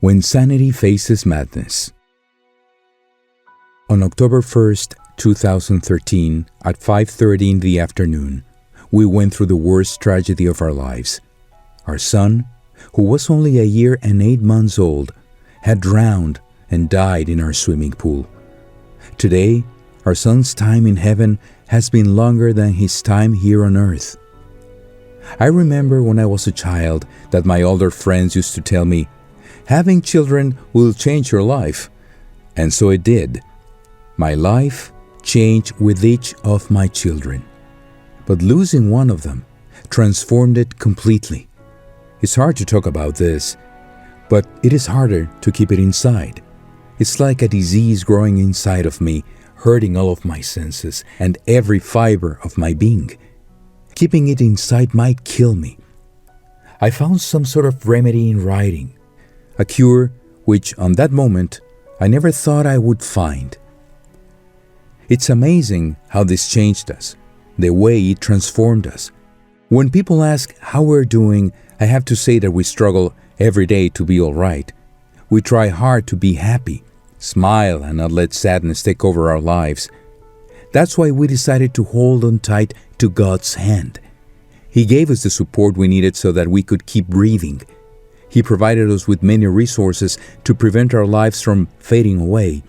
When Sanity Faces Madness. On October 1st, 2013, at 5:30 in the afternoon, we went through the worst tragedy of our lives. Our son, who was only a year and 8 months old, had drowned and died in our swimming pool. Today, our son's time in heaven has been longer than his time here on earth. I remember when I was a child that my older friends used to tell me, "Having children will change your life." And so it did. My life changed with each of my children. But losing one of them transformed it completely. It's hard to talk about this, but it is harder to keep it inside. It's like a disease growing inside of me, hurting all of my senses and every fiber of my being. Keeping it inside might kill me. I found some sort of remedy in writing, a cure which, on that moment, I never thought I would find. It's amazing how this changed us, the way it transformed us. When people ask how we're doing, I have to say that we struggle every day to be all right. We try hard to be happy, smile, and not let sadness take over our lives. That's why we decided to hold on tight to God's hand. He gave us the support we needed so that we could keep breathing. He provided us with many resources to prevent our lives from fading away.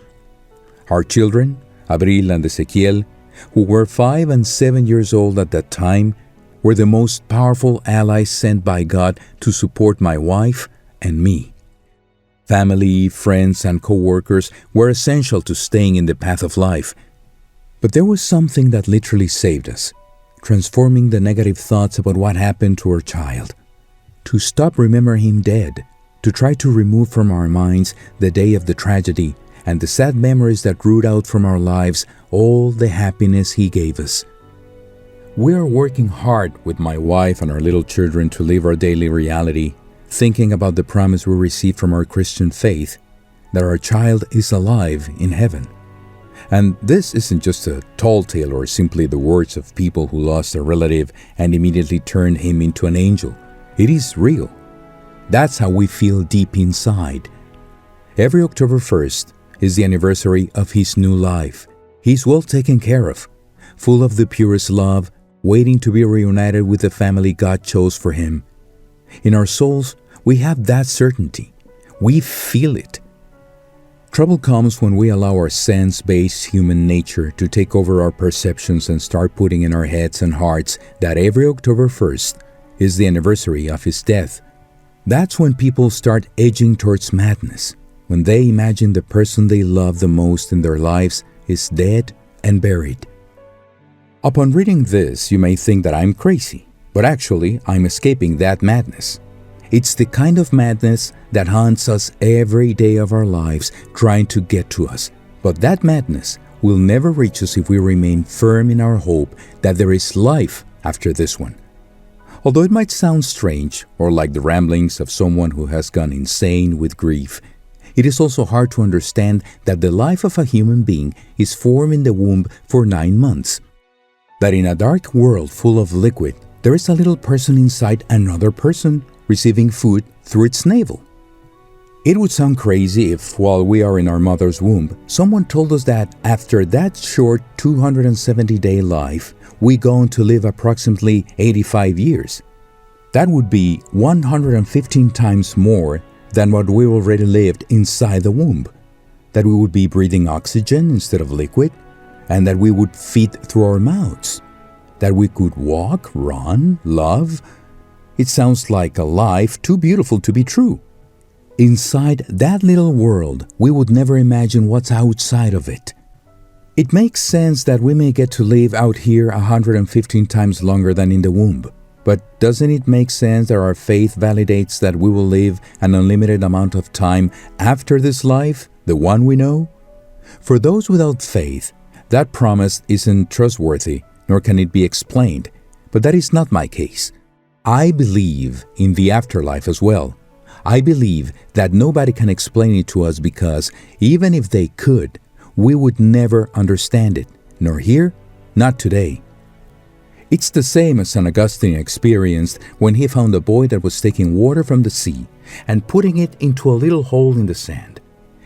Our children, Abril and Ezequiel, who were 5 and 7 years old at that time, were the most powerful allies sent by God to support my wife and me. Family, friends, and co-workers were essential to staying in the path of life. But there was something that literally saved us, transforming the negative thoughts about what happened to our child. To stop remembering him dead, to try to remove from our minds the day of the tragedy and the sad memories that root out from our lives all the happiness he gave us. We are working hard with my wife and our little children to live our daily reality, thinking about the promise we received from our Christian faith, that our child is alive in heaven. And this isn't just a tall tale or simply the words of people who lost a relative and immediately turned him into an angel. It is real. That's how we feel deep inside. Every October 1st is the anniversary of his new life. He's well taken care of, full of the purest love, waiting to be reunited with the family God chose for him. In our souls, we have that certainty. We feel it. Trouble comes when we allow our sense-based human nature to take over our perceptions and start putting in our heads and hearts that every October 1st is the anniversary of his death. That's when people start edging towards madness, when they imagine the person they love the most in their lives is dead and buried. Upon reading this, you may think that I'm crazy, but actually I'm escaping that madness. It's the kind of madness that haunts us every day of our lives, trying to get to us. But that madness will never reach us if we remain firm in our hope that there is life after this one. Although it might sound strange or like the ramblings of someone who has gone insane with grief, it is also hard to understand that the life of a human being is formed in the womb for 9 months. That in a dark world full of liquid, there is a little person inside another person receiving food through its navel. It would sound crazy if, while we are in our mother's womb, someone told us that after that short 270-day life, we go on to live approximately 85 years. That would be 115 times more than what we already lived inside the womb. That we would be breathing oxygen instead of liquid, and that we would feed through our mouths. That we could walk, run, love. It sounds like a life too beautiful to be true. Inside that little world, we would never imagine what's outside of it. It makes sense that we may get to live out here 115 times longer than in the womb. But doesn't it make sense that our faith validates that we will live an unlimited amount of time after this life, the one we know? For those without faith, that promise isn't trustworthy, nor can it be explained. But that is not my case. I believe in the afterlife as well. I believe that nobody can explain it to us because, even if they could, we would never understand it, nor here, not today. It's the same as St. Augustine experienced when he found a boy that was taking water from the sea and putting it into a little hole in the sand.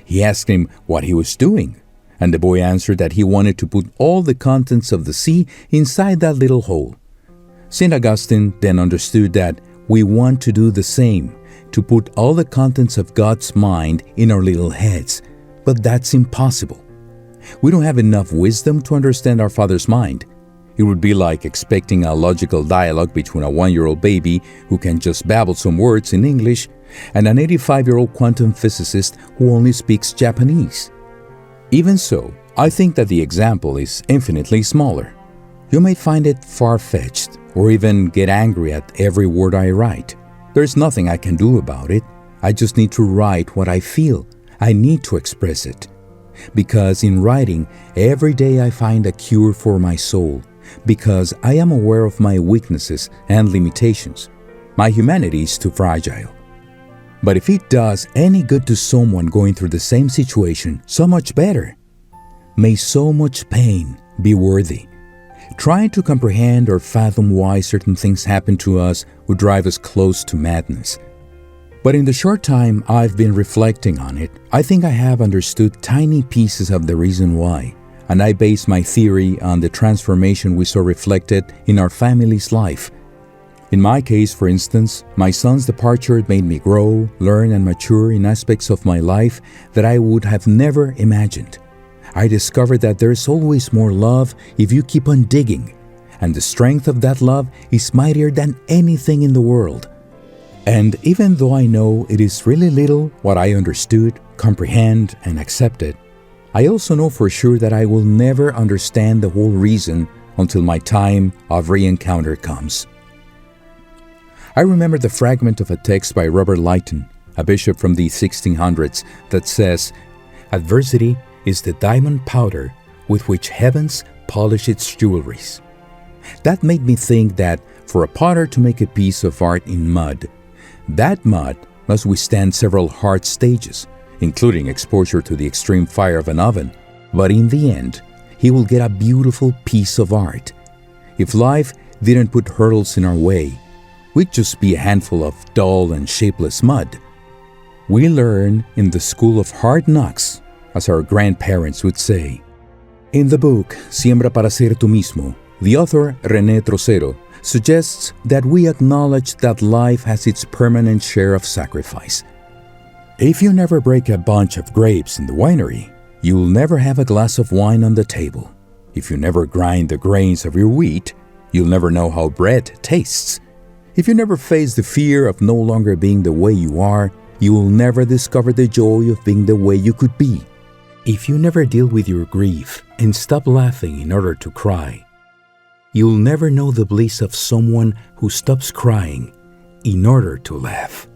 He asked him what he was doing, and the boy answered that he wanted to put all the contents of the sea inside that little hole. St. Augustine then understood that we want to do the same, to put all the contents of God's mind in our little heads, but that's impossible. We don't have enough wisdom to understand our Father's mind. It would be like expecting a logical dialogue between a 1-year-old baby who can just babble some words in English and an 85-year-old quantum physicist who only speaks Japanese. Even so, I think that the example is infinitely smaller. You may find it far-fetched or even get angry at every word I write. There's nothing I can do about it. I just need to write what I feel. I need to express it. Because in writing, every day I find a cure for my soul. Because I am aware of my weaknesses and limitations. My humanity is too fragile. But if it does any good to someone going through the same situation, so much better. May so much pain be worthy. Trying to comprehend or fathom why certain things happen to us would drive us close to madness. But in the short time I've been reflecting on it, I think I have understood tiny pieces of the reason why. And I base my theory on the transformation we saw reflected in our family's life. In my case, for instance, my son's departure made me grow, learn, and mature in aspects of my life that I would have never imagined. I discovered that there's always more love if you keep on digging, and the strength of that love is mightier than anything in the world. And even though I know it is really little what I understood, comprehend, and accepted, I also know for sure that I will never understand the whole reason until my time of re-encounter comes. I remember the fragment of a text by Robert Lighton, a bishop from the 1600s, that says, "Adversity is the diamond powder with which heavens polish its jewelries." That made me think that for a potter to make a piece of art in mud, that mud must withstand several hard stages, including exposure to the extreme fire of an oven. But in the end, he will get a beautiful piece of art. If life didn't put hurdles in our way, we'd just be a handful of dull and shapeless mud. We learn in the school of hard knocks, as our grandparents would say. In the book Siembra para ser tú mismo, the author René Trocero suggests that we acknowledge that life has its permanent share of sacrifice. If you never break a bunch of grapes in the winery, you'll never have a glass of wine on the table. If you never grind the grains of your wheat, you'll never know how bread tastes. If you never face the fear of no longer being the way you are, you will never discover the joy of being the way you could be. If you never deal with your grief and stop laughing in order to cry, you'll never know the bliss of someone who stops crying in order to laugh.